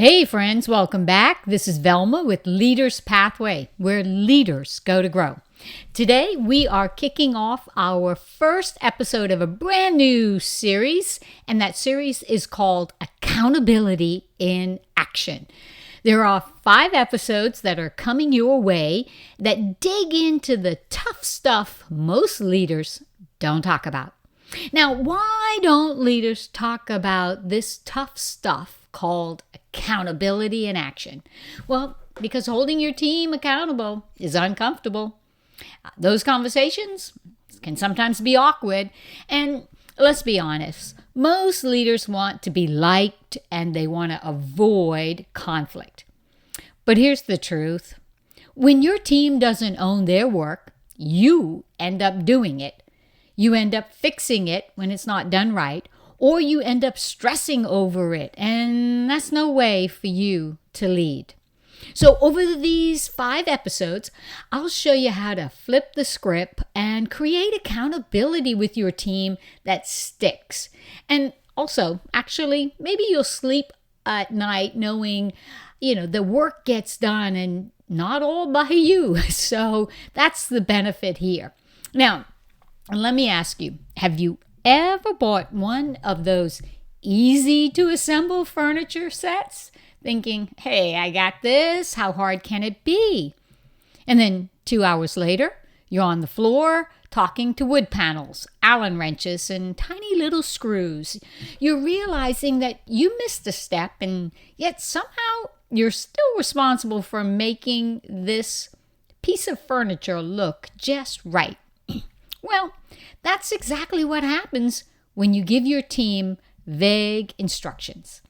Hey friends, welcome back. This is Velma with Leaders Pathway, where leaders go to grow. Today we are kicking off our first episode of a brand new series, and that series is called Accountability in Action. There are 5 episodes that are coming your way that dig into the tough stuff most leaders don't talk about. Now, why don't leaders talk about this tough stuff called accountability in action? Well, because holding your team accountable is uncomfortable. Those conversations can sometimes be awkward. And let's be honest, most leaders want to be liked and they want to avoid conflict. But here's the truth. When your team doesn't own their work, you end up doing it. You end up fixing it when it's not done right, or you end up stressing over it, and that's no way for you to lead. So over these 5 episodes, I'll show you how to flip the script and create accountability with your team that sticks. And also, actually, maybe you'll sleep at night knowing, the work gets done and not all by you. So that's the benefit here. Now, let me ask you, have you ever bought one of those easy to assemble furniture sets thinking, hey, I got this, how hard can it be? And then 2 hours later, you're on the floor talking to wood panels, Allen wrenches, and tiny little screws. You're realizing that you missed a step, and yet somehow you're still responsible for making this piece of furniture look just right. Well, that's exactly what happens when you give your team vague instructions.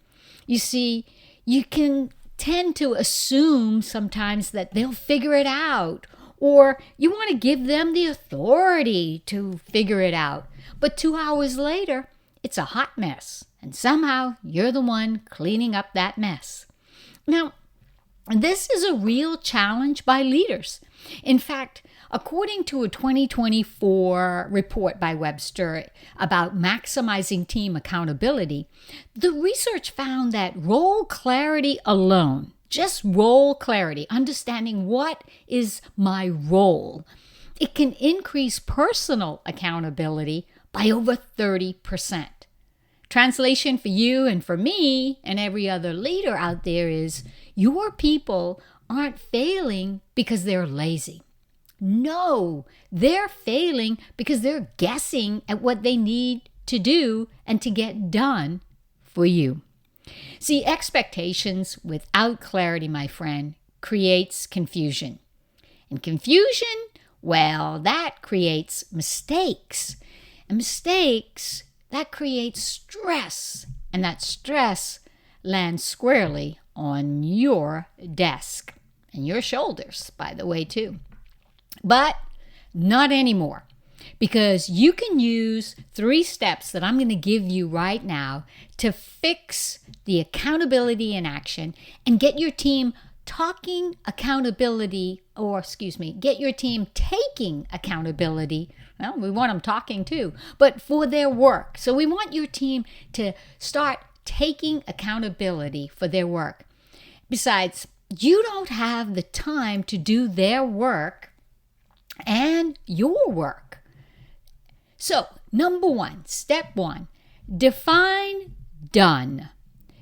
You see, you can tend to assume sometimes that they'll figure it out, or you want to give them the authority to figure it out. But 2 hours later, it's a hot mess, and somehow you're the one cleaning up that mess. Now, this is a real challenge by leaders. In fact, according to a 2024 report by Webster about maximizing team accountability, the research found that role clarity alone, just role clarity, understanding what is my role, it can increase personal accountability by over 30%. Translation for you and for me and every other leader out there is, your people aren't failing because they're lazy. No, they're failing because they're guessing at what they need to do and to get done for you. See, expectations without clarity, my friend, creates confusion. And confusion, well, that creates mistakes. And mistakes, that creates stress. And that stress lands squarely on your desk and your shoulders, by the way, too. But not anymore, because you can use 3 steps that I'm going to give you right now to fix the accountability in action and get your team get your team taking accountability. Well, we want them talking too, but for their work. So we want your team to start taking accountability for their work. Besides, you don't have the time to do their work and your work. So, step 1, define done.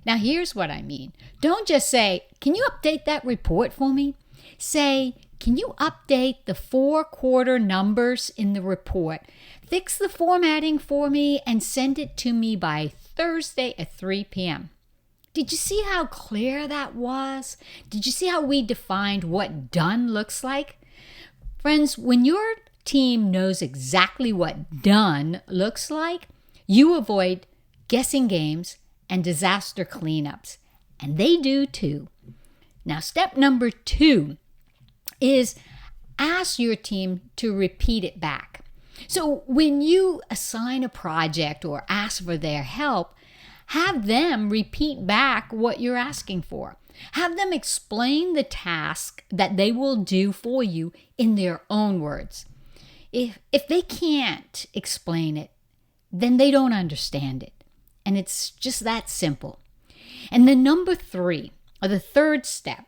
Now, here's what I mean. Don't just say, can you update that report for me? Say, can you update the 4-quarter numbers in the report? Fix the formatting for me and send it to me by Thursday at 3 p.m. Did you see how clear that was? Did you see how we defined what done looks like? Friends, when your team knows exactly what done looks like, you avoid guessing games and disaster cleanups. And they do too. Now, step number 2 is ask your team to repeat it back. So when you assign a project or ask for their help, have them repeat back what you're asking for. Have them explain the task that they will do for you in their own words. If they can't explain it, then they don't understand it. And it's just that simple. And then number 3, or the third step,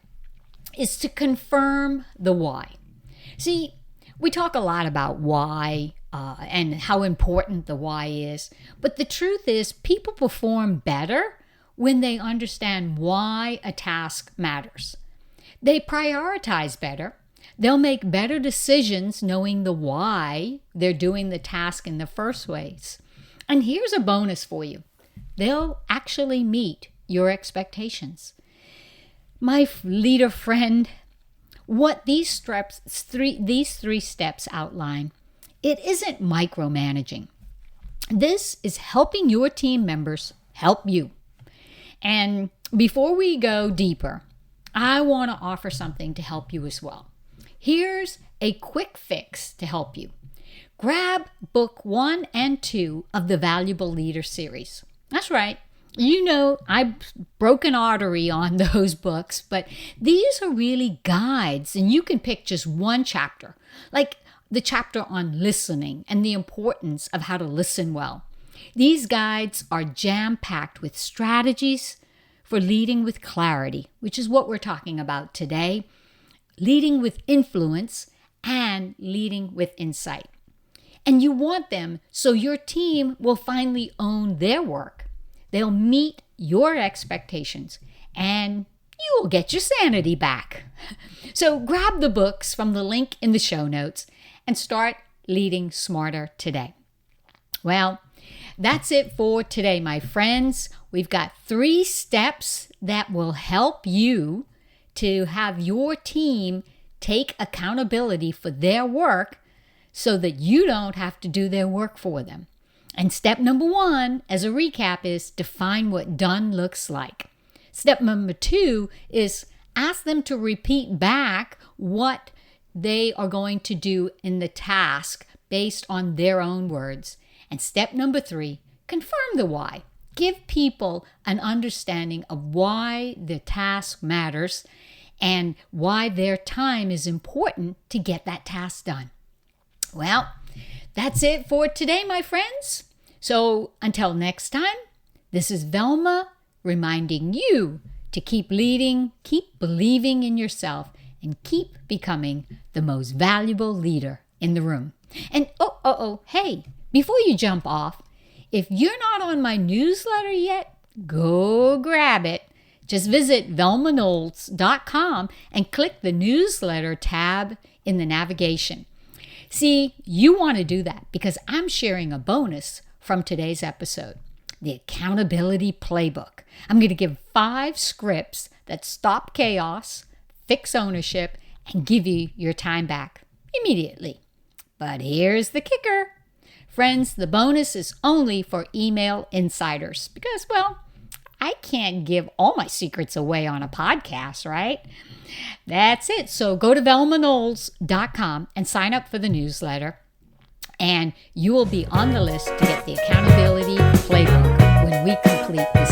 is to confirm the why. See, we talk a lot about why and how important the why is, but the truth is people perform better when they understand why a task matters. They prioritize better. They'll make better decisions knowing the why they're doing the task in the first place. And here's a bonus for you. They'll actually meet your expectations. My leader friend, what these three steps outline, it isn't micromanaging. This is helping your team members help you. And before we go deeper, I want to offer something to help you as well. Here's a quick fix to help you. Grab book 1 and 2 of the Valuable Leader series. That's right. You know, I've broken artery on those books, but these are really guides, and you can pick just one chapter, like the chapter on listening and the importance of how to listen well. These guides are jam-packed with strategies for leading with clarity, which is what we're talking about today, leading with influence and leading with insight. And you want them so your team will finally own their work. They'll meet your expectations and you will get your sanity back. So grab the books from the link in the show notes and start leading smarter today. Well, that's it for today, my friends. We've got 3 steps that will help you to have your team take accountability for their work so that you don't have to do their work for them. And step number 1, as a recap, is define what done looks like. Step number 2 is ask them to repeat back what they are going to do in the task based on their own words. And step number 3, confirm the why. Give people an understanding of why the task matters and why their time is important to get that task done. Well, that's it for today, my friends. So until next time, this is Velma reminding you to keep leading, keep believing in yourself, and keep becoming the most valuable leader in the room. And hey, before you jump off, if you're not on my newsletter yet, go grab it. Just visit velmaknowles.com and click the newsletter tab in the navigation. See, you want to do that because I'm sharing a bonus from today's episode, the Accountability Playbook. I'm going to give 5 scripts that stop chaos, fix ownership, and give you your time back immediately. But here's the kicker. Friends, the bonus is only for email insiders because, well, I can't give all my secrets away on a podcast, right? That's it. So go to velmaknowles.com and sign up for the newsletter, and you will be on the list to get the Accountability Playbook when we complete this